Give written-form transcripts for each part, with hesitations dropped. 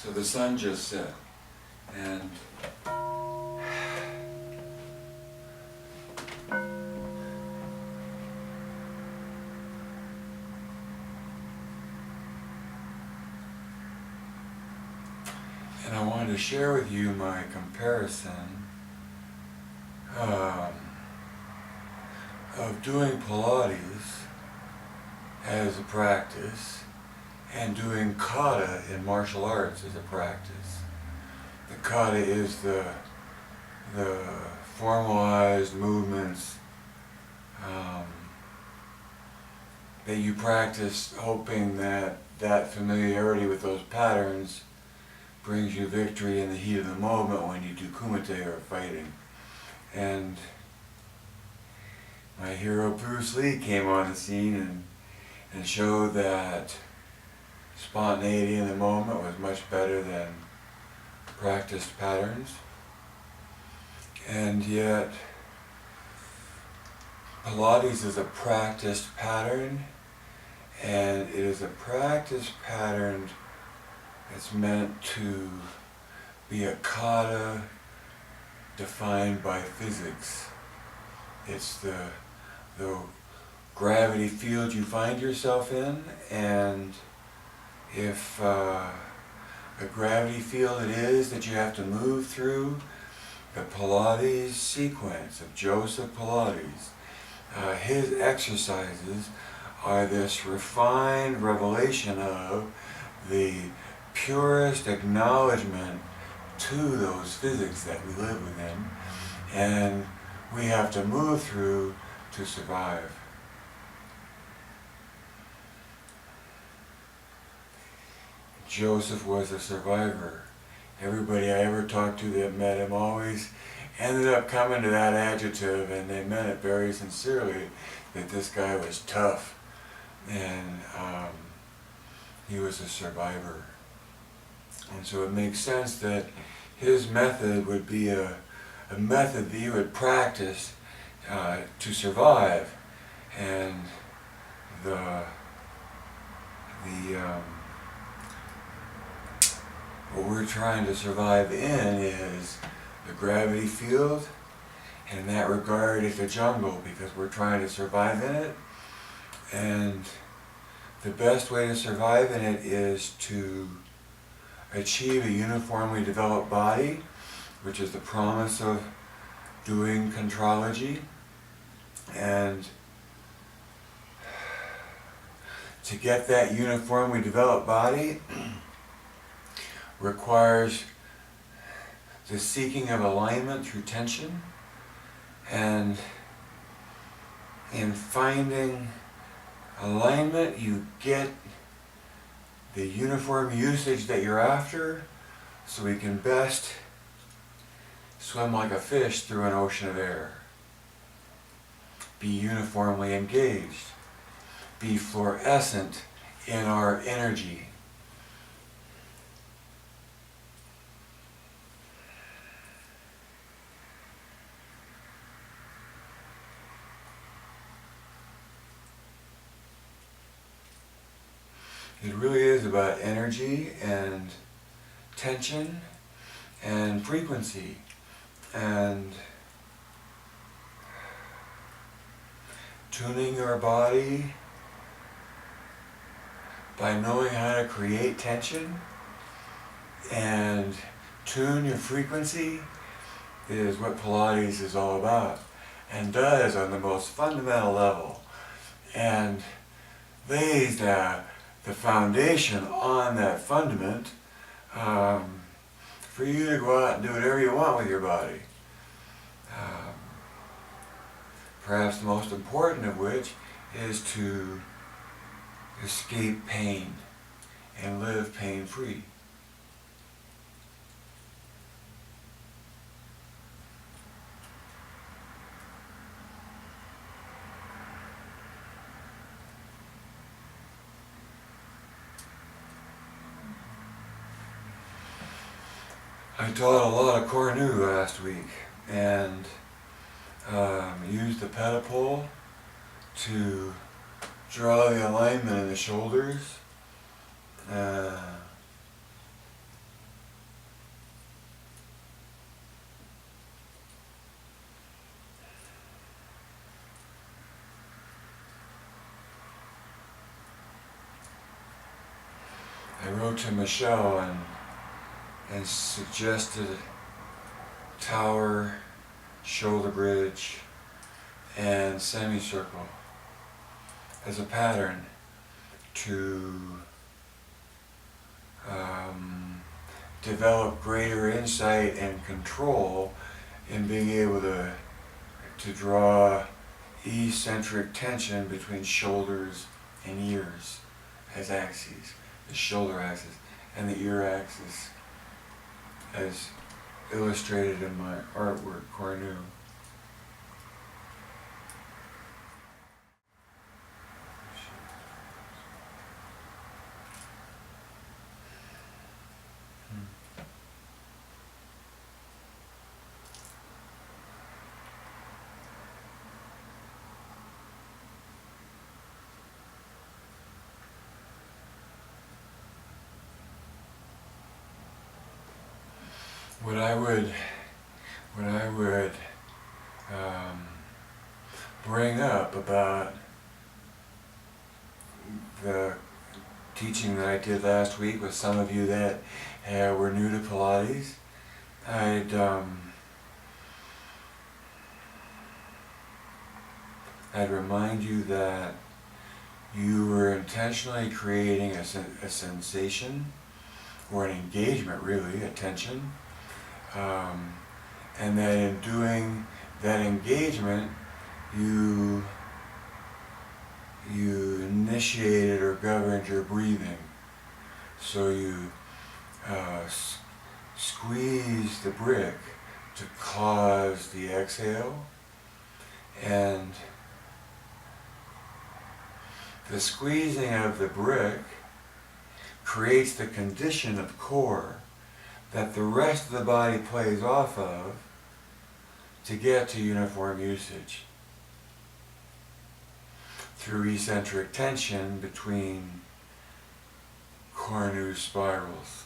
So the sun just set, and I wanted to share with you my comparison of doing Pilates as a practice and doing kata in martial arts as a practice. The kata is the formalized movements that you practice, hoping that familiarity with those patterns brings you victory in the heat of the moment when you do kumite or fighting. And my hero Bruce Lee came on the scene and showed that spontaneity in the moment was much better than practiced patterns. And yet Pilates is a practiced pattern, and it is a practiced pattern that's meant to be a kata defined by physics. It's the gravity field you find yourself in, and if a gravity field it is that you have to move through, the Pilates sequence of Joseph Pilates, his exercises are this refined revelation of the purest acknowledgement to those physics that we live within, and we have to move through to survive. Joseph was a survivor. Everybody I ever talked to that met him always ended up coming to that adjective, and they meant it very sincerely, that this guy was tough, and he was a survivor. And so it makes sense that his method would be a method that you would practice to survive. And what we're trying to survive in is the gravity field, and in that regard it's a jungle because we're trying to survive in it. And the best way to survive in it is to achieve a uniformly developed body, which is the promise of doing contrology. And to get that uniformly developed body requires the seeking of alignment through tension, and in finding alignment you get the uniform usage that you're after, so we can best swim like a fish through an ocean of air. Be uniformly engaged. Be fluorescent in our energy. It really is about energy and tension and frequency, and tuning your body by knowing how to create tension and tune your frequency is what Pilates is all about, and does on the most fundamental level, and lays the foundation on that fundament for you to go out and do whatever you want with your body. Perhaps the most important of which is to escape pain and live pain-free. I taught a lot of Cornu last week, and used the pedal pole to draw the alignment in the shoulders, I wrote to Michelle and suggested tower, shoulder bridge, and semicircle as a pattern to develop greater insight and control in being able to draw eccentric tension between shoulders and ears as axes, the shoulder axis and the ear axis as illustrated in my artwork, Cornu. What I would bring up about the teaching that I did last week with some of you that were new to Pilates, I'd remind you that you were intentionally creating a sensation or an engagement, really, a tension. And that in doing that engagement, you initiated or governed your breathing. So you squeeze the brick to cause the exhale, and the squeezing of the brick creates the condition of core that the rest of the body plays off of to get to uniform usage through eccentric tension between Cornu spirals.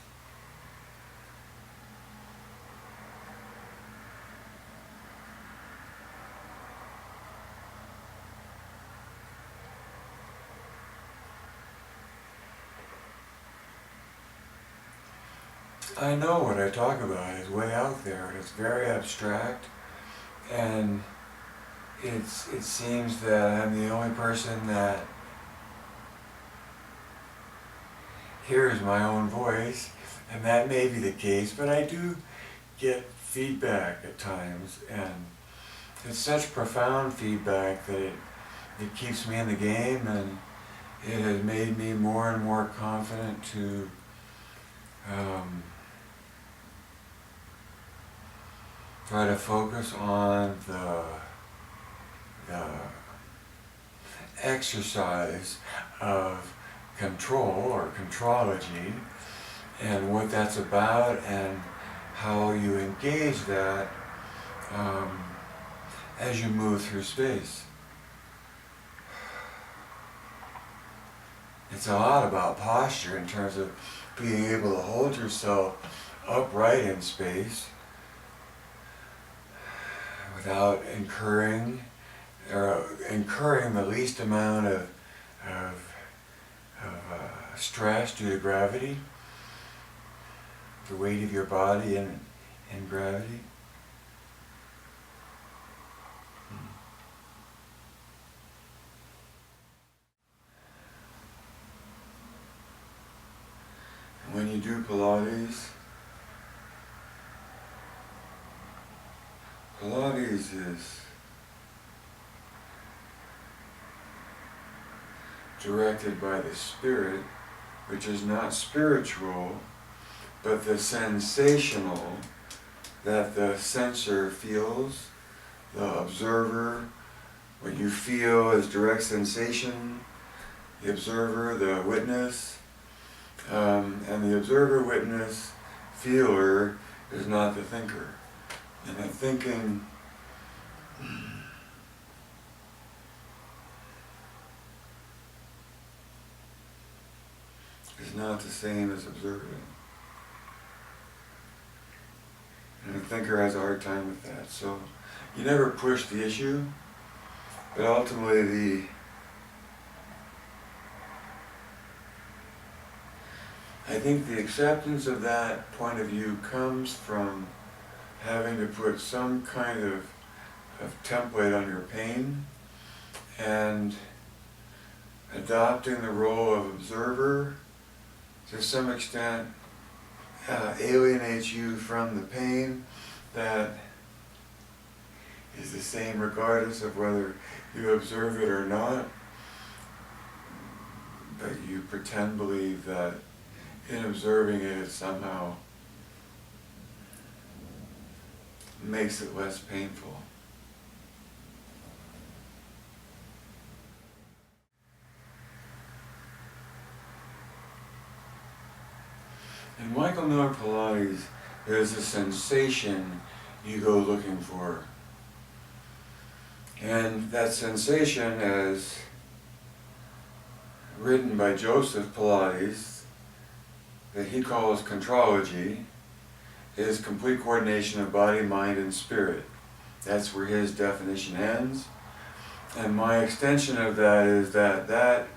I know what I talk about is way out there, and it's very abstract, and it seems that I'm the only person that hears my own voice, and that may be the case, but I do get feedback at times, and it's such profound feedback that it keeps me in the game, and it has made me more and more confident to try to focus on the exercise of control or contrology and what that's about and how you engage that as you move through space. It's a lot about posture in terms of being able to hold yourself upright in space without incurring the least amount of stress due to gravity, the weight of your body and gravity. And when you do Pilates, is directed by the spirit, which is not spiritual, but the sensational that the sensor feels, the observer. What you feel is direct sensation, the observer, the witness, and the observer, witness, feeler is not the thinker. And the thinking is not the same as observing. And the thinker has a hard time with that. So you never push the issue, but ultimately I think the acceptance of that point of view comes from having to put some kind of template on your pain, and adopting the role of observer to some extent alienates you from the pain that is the same regardless of whether you observe it or not, but you believe that in observing it, it somehow makes it less painful. In Michael Miller Pilates, there's a sensation you go looking for. And that sensation, as written by Joseph Pilates, that he calls contrology, is complete coordination of body, mind, and spirit. That's where his definition ends. And my extension of that is that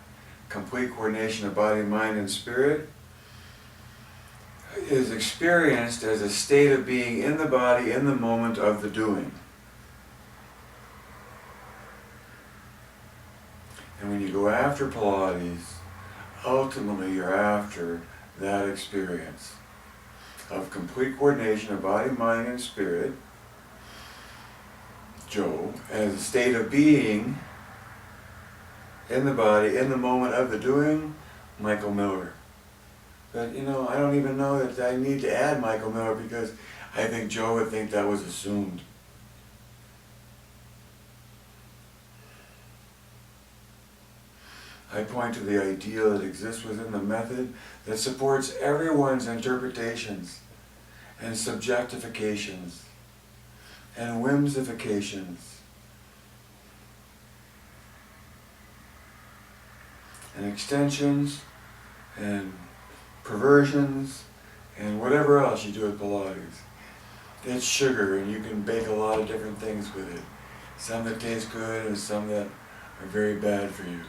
complete coordination of body, mind, and spirit is experienced as a state of being in the body in the moment of the doing. And when you go after Pilates, ultimately you're after that experience of complete coordination of body, mind, and spirit, Joe, as a state of being in the body in the moment of the doing, Michael Miller. But I don't even know that I need to add Michael Miller, because I think Joe would think that was assumed. I point to the ideal that exists within the method that supports everyone's interpretations and subjectifications and whimsifications and extensions and perversions and whatever else you do with Pilates. It's sugar, and you can bake a lot of different things with it. Some that taste good and some that are very bad for you.